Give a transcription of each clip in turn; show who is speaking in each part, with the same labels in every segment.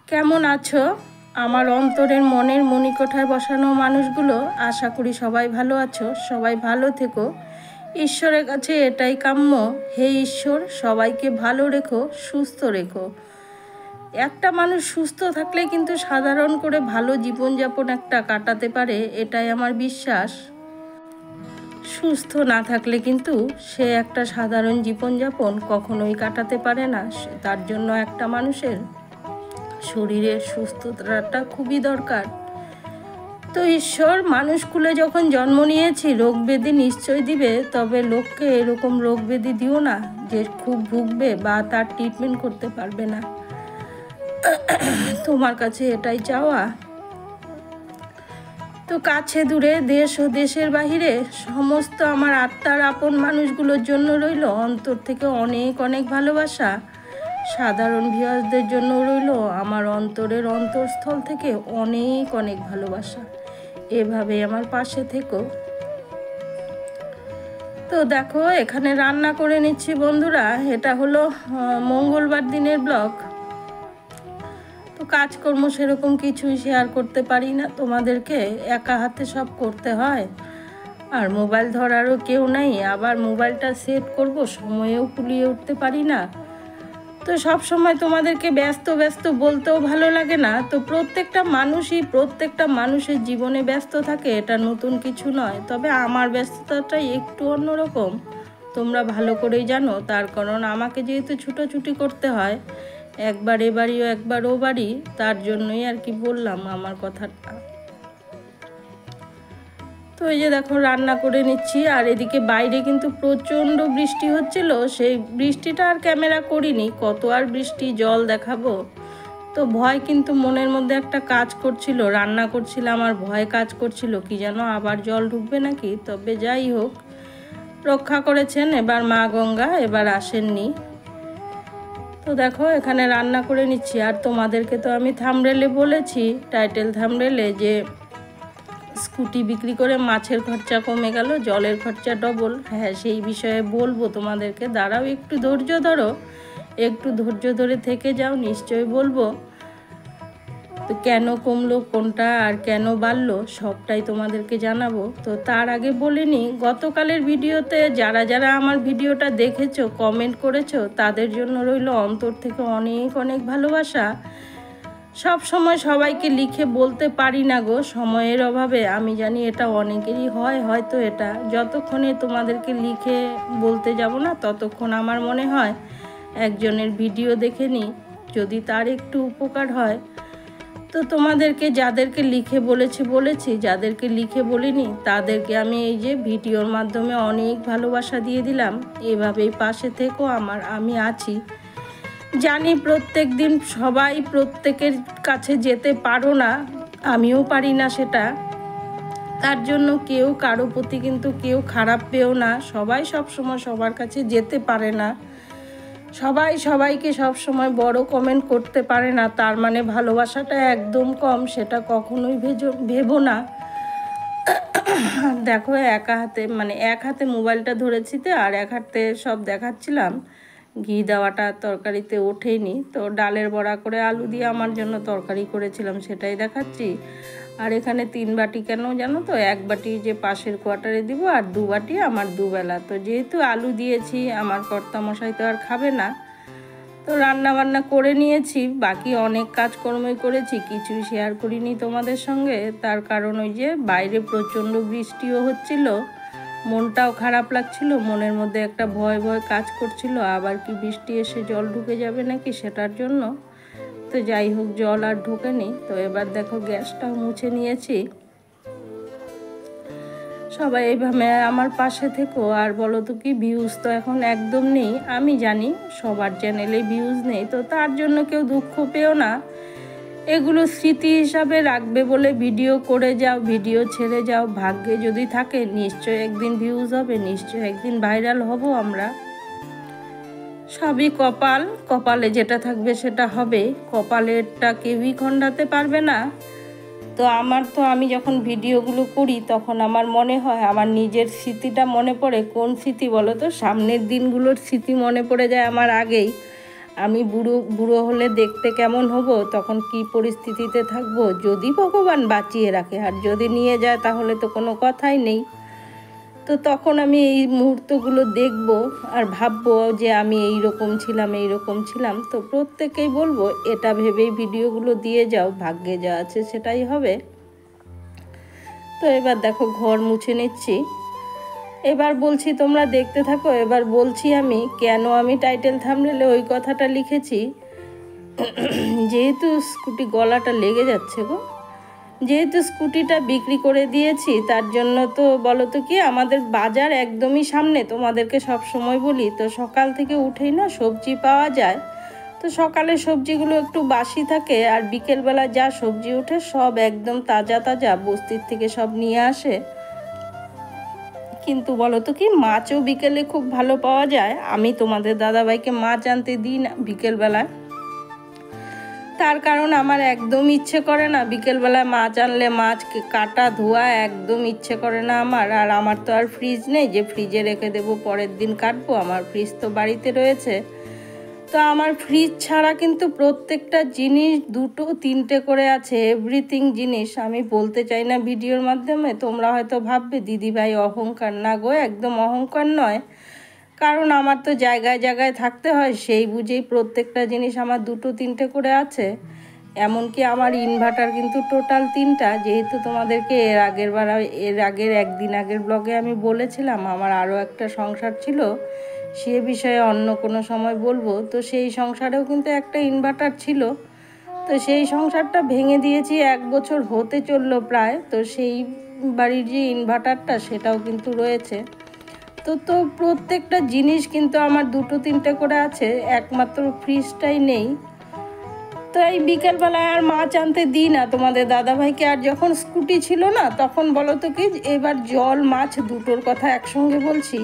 Speaker 1: কেমন আছো আমার অন্তরের মনের মণিকোঠায় বসানো মানুষগুলো? আশা করি সবাই ভালো আছো, সবাই ভালো থেকো। ঈশ্বরের কাছে এটাই কাম্য, হে ঈশ্বর সবাইকে ভালো রেখো, সুস্থ রেখো। একটা মানুষ সুস্থ থাকলে কিন্তু সাধারণ করে ভালো জীবনযাপন একটা কাটাতে পারে, এটাই আমার বিশ্বাস। সুস্থ না থাকলে কিন্তু সে একটা সাধারণ জীবনযাপন কখনোই কাটাতে পারে না। তার জন্য একটা মানুষের শরীরের সুস্থতাটা খুবই দরকার। তো ঈশ্বর মানুষকুলে যখন জন্ম নিয়েছি, রোগ ব্যাধি নিশ্চয় দিবে, তবে লোককে এরকম রোগ ব্যাধি দিও না যে খুব ভুগবে বা তার ট্রিটমেন্ট করতে পারবে না। তোমার কাছে এটাই চাওয়া। তো কাছে দূরে দেশ ও দেশের বাহিরে সমস্ত আমার আত্মার আপন মানুষগুলোর জন্য রইল অন্তর থেকে অনেক অনেক ভালোবাসা। সাধারণ ভিউয়ার্সদের জন্য রইল আমার অন্তরের অন্তরস্থল থেকে অনেক অনেক ভালোবাসা। এভাবে আমার পাশে থেকো। তো দেখো এখানে রান্না করে নিচ্ছি বন্ধুরা। এটা হলো মঙ্গলবার দিনের ব্লগ। তো কাজকর্ম সেরকম কিছুই শেয়ার করতে পারি না তোমাদেরকে, একা হাতে সব করতে হয়। আর মোবাইল ধরারও কেউ নেই, আবার মোবাইলটা সেট করব সময়েও কুলিয়ে উঠতে পারি না। তো সব সময় তোমাদেরকে ব্যস্ত ব্যস্ত বলতেও ভালো লাগে না। তো প্রত্যেকটা মানুষের জীবনে ব্যস্ত থাকে, এটা নতুন কিছু নয়। তবে আমার ব্যস্ততাটাই একটু অন্যরকম, তোমরা ভালো করেই জানো। তার কারণ আমাকে যেহেতু ছুটোছুটি করতে হয়, একবার এ বাড়িও একবার ও বাড়ি, তার জন্যই আর কি বললাম আমার কথাটা। তো এই যে দেখো রান্না করে নিচ্ছি। আর এদিকে বাইরে কিন্তু প্রচণ্ড বৃষ্টি হচ্ছিল, সেই বৃষ্টিটা আর ক্যামেরা করিনি, কত আর বৃষ্টি জল দেখাবো। তো ভয় কিন্তু মনের মধ্যে একটা কাজ করছিল, রান্না করছিলাম আর ভয় কাজ করছিল কি যেন আবার জল ঢুকবে নাকি। তবে যাই হোক, রক্ষা করেছেন এবার মা গঙ্গা, এবার আসেননি। তো দেখো এখানে রান্না করে নিচ্ছি। আর তোমাদেরকে তো আমি থাম্বনেলে বলেছি, টাইটেল থাম্বনেলে, যে স্কুটি বিক্রি করে মাছের খরচা কমে গেল, জলের খরচা ডবল। হ্যাঁ, সেই বিষয়ে বলবো তোমাদেরকে, দাঁড়াও একটু ধৈর্য ধরো, একটু ধৈর্য ধরে থেকে যাও, নিশ্চয়ই বলবো। তো কেন কমলো কোনটা আর কেন বাড়লো সবটাই তোমাদেরকে জানাবো। তো তার আগে বলে নিই, গতকালের ভিডিওতে যারা যারা আমার ভিডিওটা দেখেছো, কমেন্ট করেছো, তাদের জন্য রইল অন্তর থেকে অনেক অনেক ভালোবাসা। সব সময় সবাইকে লিখে বলতে পারি না গো, সময়ের অভাবে। আমি জানি এটা অনেকেরই হয়, হয়তো এটা যতক্ষণে তোমাদেরকে লিখে বলতে যাব না, ততক্ষণ আমার মনে হয় একজনের ভিডিও দেখে নিই, যদি তার একটু উপকার হয়। তো তোমাদেরকে যাদেরকে লিখে বলেছি, যাদেরকে লিখে বলিনি তাদেরকে আমি এই যে ভিডিওর মাধ্যমে অনেক ভালোবাসা দিয়ে দিলাম। এভাবেই পাশে থেকো আমার, আমি আছি। জানি প্রত্যেক দিন সবাই প্রত্যেকের কাছে যেতে পারো না, আমিও পারি না সেটা। তার জন্য কেউ কারো প্রতি কিন্তু কেউ খারাপ পেও না। সবাই সবসময় সবার কাছে যেতে পারে না, সবাই সবাইকে সবসময় বড় কমেন্ট করতে পারে না, তার মানে ভালোবাসাটা একদম কম, সেটা কখনোই ভেবো না। দেখো এক হাতে মোবাইলটা ধরেছি তো, আর এক হাতে সব দেখাচ্ছিলাম। ঘি দেওয়াটা তরকারিতে ওঠেনি, তো ডালের বড়া করে আলু দিয়ে আমার জন্য তরকারি করেছিলাম, সেটাই দেখাচ্ছি। আর এখানে 3 বাটি কেন জানো তো, 1 বাটি যে পাশের কোয়ার্টারে দিব, আর 2 বাটি আমার দুবেলা। তো যেহেতু আলু দিয়েছি, আমার কর্তামশাই তো আর খাবে না, তো রান্না বান্না করে নিয়েছি। বাকি অনেক কাজকর্মই করেছি, কিছুই শেয়ার করিনি তোমাদের সঙ্গে। তার কারণ ওই যে বাইরে প্রচণ্ড বৃষ্টিও হচ্ছিল, মনটাও খারাপ লাগছিল, মনের মধ্যে একটা ভয় ভয় কাজ করছিল, আবার কি বৃষ্টি এসে জল ঢুকে যাবে নাকি সেটার জন্য। তো যাই হোক, জল আর ঢোকেনি। তো এবার দেখো গ্যাসটাও মুছে নিয়েছি। সবাই এইভাবে আমার পাশে থেকো। আর বলো তো কি, ভিউজ তো এখন একদম নেই, আমি জানি সবার চ্যানেলে ভিউজ নেই, তো তার জন্য কেউ দুঃখ পেও না। এগুলো স্মৃতি হিসাবে রাখবে বলে ভিডিও করে যাও, ভিডিও ছেড়ে যাও, ভাগ্যে যদি থাকে নিশ্চয় একদিন ভিউজ হবে, নিশ্চয় একদিন ভাইরাল হব আমরা। সবই কপাল, কপালে যেটা থাকবে সেটা হবে, কপালেরটা কেউই খণ্ডাতে পারবে না। তো আমি যখন ভিডিওগুলো করি তখন আমার মনে হয়, আমার নিজের স্মৃতিটা মনে পড়ে। কোন স্মৃতি বলো তো, সামনের দিনগুলোর স্মৃতি মনে পড়ে যায় আমার আগেই। আমি বুড়ো বুড়ো হলে দেখতে কেমন হব, তখন কি পরিস্থিতিতে থাকবো, যদি ভগবান বাঁচিয়ে রাখে। আর যদি নিয়ে যায় তাহলে তো কোনো কথাই নেই। তো তখন আমি এই মুহূর্তগুলো দেখব আর ভাববো যে আমি এই রকম ছিলাম। তো প্রত্যেকেই বলবো এটা ভেবেই ভিডিওগুলো দিয়ে যাও, ভাগ্যে যা আছে সেটাই হবে। তো এবার দেখো ঘর মুছে নিচ্ছি। এবার বলছি তোমরা দেখতে থাকো। এবার বলছি আমি কেন আমি টাইটেল থাম্বনেলে ওই কথাটা লিখেছি। যেহেতু গলাটা লেগে যাচ্ছে গো, যেহেতু স্কুটিটা বিক্রি করে দিয়েছি, তার জন্য তো বলো তো কি, আমাদের বাজার একদমই সামনে। তোমাদেরকে সব সময় বলি, তো সকাল থেকে উঠেই না সবজি পাওয়া যায়। তো সকালে সবজিগুলো একটু বাসি থাকে, আর বিকেলবেলা যা সবজি ওঠে সব একদম তাজা তাজা বস্তির থেকে সব নিয়ে আসে। কিন্তু বলো তো কি, মাছও বিকেলে খুব ভালো পাওয়া যায়। আমি তোমাদের দাদাভাইকে মাছ আনতে দিই না বিকেলবেলায়, তার কারণ আমার একদম ইচ্ছে করে না বিকেলবেলায় মাছ আনলে মাছ কাটা ধোয়া একদম ইচ্ছে করে না আমার। আর আমার তো আর ফ্রিজ নেই যে ফ্রিজে রেখে দেবো পরের দিন কাটবো। আমার ফ্রিজ তো বাড়িতে রয়েছে। তো আমার ফ্রিজ ছাড়া কিন্তু প্রত্যেকটা জিনিস 2-3টে করে আছে, এভরিথিং জিনিস। আমি বলতে চাই না ভিডিওর মাধ্যমে, তোমরা হয়তো ভাববে দিদিভাই অহংকার। না গো, একদম অহংকার নয়, কারণ আমার তো জায়গায় জায়গায় থাকতে হয়, সেই বুঝেই প্রত্যেকটা জিনিস আমার 2-3টে করে আছে। এমনকি আমার ইনভার্টার কিন্তু টোটাল 3টা। যেহেতু তোমাদেরকে এর আগের একদিন আগের ব্লগে আমি বলেছিলাম আমার আরও একটা সংসার ছিল, সে বিষয়ে অন্য কোনো সময় বলবো। তো সেই সংসারেও কিন্তু একটা ইনভার্টার ছিল। তো সেই সংসারটা ভেঙে দিয়েছি, 1 বছর হতে চললো প্রায়। তো সেই বাড়ির যে ইনভার্টারটা সেটাও কিন্তু রয়েছে। তো প্রত্যেকটা জিনিস কিন্তু আমার 2-3টে করে আছে, একমাত্র ফ্রিজটাই নেই। তো এই বিকেলবেলায় আর মাছ আনতে দিই না তোমাদের দাদাভাইকে। আর যখন স্কুটি ছিল না, তখন বলো তো কি, এবার জল মাছ দুটোর কথা একসঙ্গে বলছি।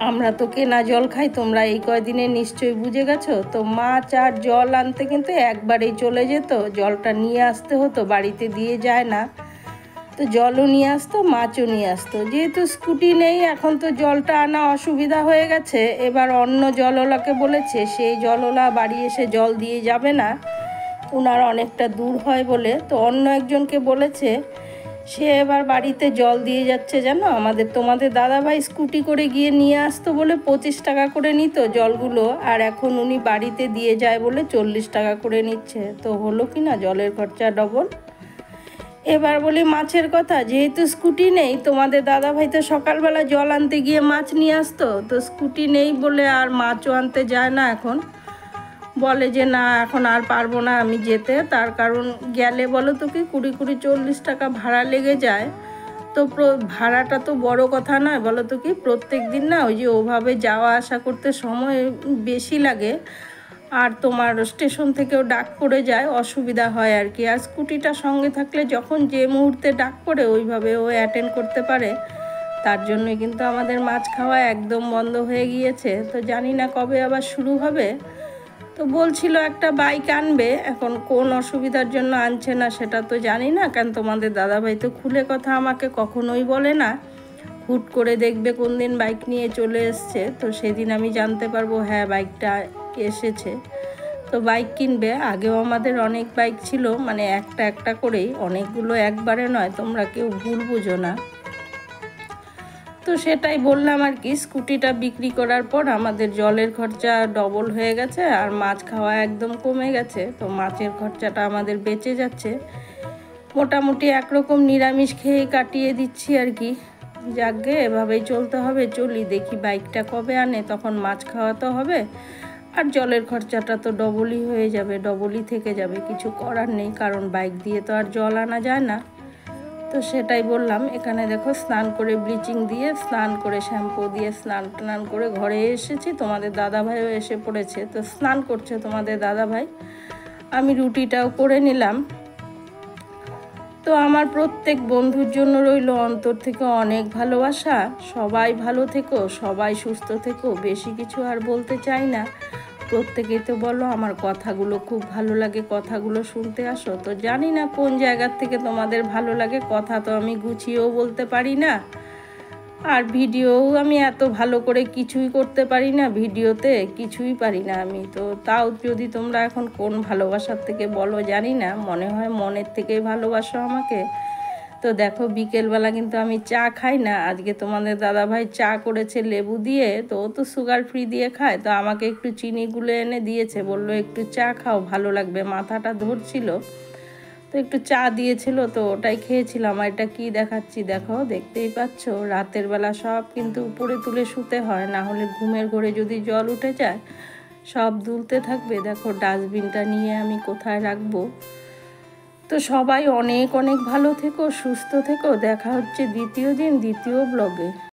Speaker 1: আমরা তো কেনা জল খাই, তোমরা এই কয়দিনে নিশ্চয়ই বুঝে গেছো। তো মাছ আর জল আনতে কিন্তু একবারেই চলে যেত, জলটা নিয়ে আসতে হতো, বাড়িতে দিয়ে যায় না। তো জলও নিয়ে আসতো, মাছও নিয়ে আসতো। যেহেতু স্কুটি নেই এখন, তো জলটা আনা অসুবিধা হয়ে গেছে। এবার অন্য জলওয়ালাকে বলেছে, সেই জলওয়ালা বাড়ি এসে জল দিয়ে যাবে না, ওনার অনেকটা দূর হয় বলে। তো অন্য একজনকে বলেছে, সে এবার বাড়িতে জল দিয়ে যাচ্ছে। জানো, তোমাদের দাদাভাই স্কুটি করে গিয়ে নিয়ে আসতো বলে 25 টাকা করে নিত জলগুলো, আর এখন উনি বাড়িতে দিয়ে যায় বলে 40 টাকা করে নিচ্ছে। তো হলো কি না, জলের খরচা ডবল। এবার বলি মাছের কথা। যেহেতু স্কুটি নেই, তোমাদের দাদাভাই তো সকালবেলা জল আনতে গিয়ে মাছ নিয়ে আসতো। তো স্কুটি নেই বলে আর মাছও আনতে যায় না এখন। বলে যে না, এখন আর পারবো না আমি যেতে। তার কারণ গেলে বলো তো কি 20-40 টাকা ভাড়া লেগে যায়। তো ভাড়াটা তো বড় কথা নয়, বলো তো কি, প্রত্যেক দিন না ওই যে ওভাবে যাওয়া আসা করতে সময় বেশি লাগে। আর তোমার স্টেশন থেকেও ডাক পড়ে যায়, অসুবিধা হয় আর কি। আর স্কুটিটা সঙ্গে থাকলে যখন যে মুহূর্তে ডাক পড়ে ওইভাবে ও অ্যাটেন্ড করতে পারে। তার জন্যই কিন্তু আমাদের মাছ খাওয়া একদম বন্ধ হয়ে গিয়েছে। তো জানি না কবে আবার শুরু হবে। তো বলছিল একটা বাইক আনবে, এখন কোন অসুবিধার জন্য আনছে না সেটা তো জানি না। কারণ তোমাদের দাদাভাই তো খুলে কথা আমাকে কখনোই বলে না। হুট করে দেখবে কোন দিন বাইক নিয়ে চলে এসছে, তো সেদিন আমি জানতে পারবো হ্যাঁ বাইকটা এসেছে। তো বাইক কিনবে। আগেও আমাদের অনেক বাইক ছিল, মানে একটা একটা করেই, অনেকগুলো একবারে নয়, তোমরা কেউ ভুল বুঝো না। তো সেটাই বললাম আর কি। স্কুটিটা বিক্রি করার পর আমাদের জলের খরচা ডবল হয়ে গেছে, আর মাছ খাওয়া একদম কমে গেছে। তো মাছের খরচাটা আমাদের বেঁচে যাচ্ছে। মোটামুটি একরকম নিরামিষ খেয়ে কাটিয়ে দিচ্ছি আর কি। যাকগে, এভাবেই চলতে হবে। চলি, দেখি বাইকটা কবে আনে, তখন মাছ খাওয়াতে হবে। আর জলের খরচাটা তো ডবলই হয়ে যাবে, ডবলই থেকে যাবে। কিছু করার নেই, কারণ বাইক দিয়ে তো আর জল আনা যায় না। তো সেটাই বললাম। এখানে দেখো স্নান করে, ব্লিচিং দিয়ে স্নান করে, শ্যাম্পু দিয়ে স্নান করে ঘরে এসেছি। তোমাদের দাদাভাইও এসে পড়েছে। তো স্নান করছে তোমাদের দাদাভাই, আমি রুটিটাও করে নিলাম। তো আমার প্রত্যেক বন্ধুর জন্য রইল অন্তর থেকে অনেক ভালোবাসা। সবাই ভালো থেকো, সবাই সুস্থ থেকো। বেশি কিছু আর বলতে চাই না। প্রত্যেকেই তো বলো আমার কথাগুলো খুব ভালো লাগে, কথাগুলো শুনতে আসো। তো জানি না কোন জায়গার থেকে তোমাদের ভালো লাগে, কথা তো আমি গুছিয়েও বলতে পারি না। আর ভিডিও আমি এত ভালো করে কিছুই করতে পারি না, ভিডিওতে কিছুই পারি না আমি। তো তাও যদি তোমরা এখন কোন ভালোবাসার থেকে বলো জানি না, মনে হয় মনের থেকেই ভালোবাসো আমাকে। তো দেখো বিকেলবেলা কিন্তু আমি চা খাই না, আজকে তোমাদের দাদাভাই চা করেছে লেবু দিয়ে, তো ও তো সুগার ফ্রি দিয়ে খায়, তো আমাকে একটু চিনি গুলে এনে দিয়েছে, বললো একটু চা খাও ভালো লাগবে, মাথাটা ধরছিল, তো একটু চা দিয়েছিল, তো ওটাই খেয়েছিলাম। আর এটা কি দেখাচ্ছি দেখো, দেখতেই পাচ্ছ রাতের বেলা সব কিন্তু উপরে তুলে শুতে হয়, না হলে ঘুমের ঘোরে যদি জল উঠে যায় সব দুলতে থাকবে। দেখো ডাস্টবিনটা নিয়ে আমি কোথায় রাখবো। তো সবাই অনেক অনেক ভালো থেকো, সুস্থ থেকো। দেখা হচ্ছে দ্বিতীয় দিন দ্বিতীয় ব্লগে।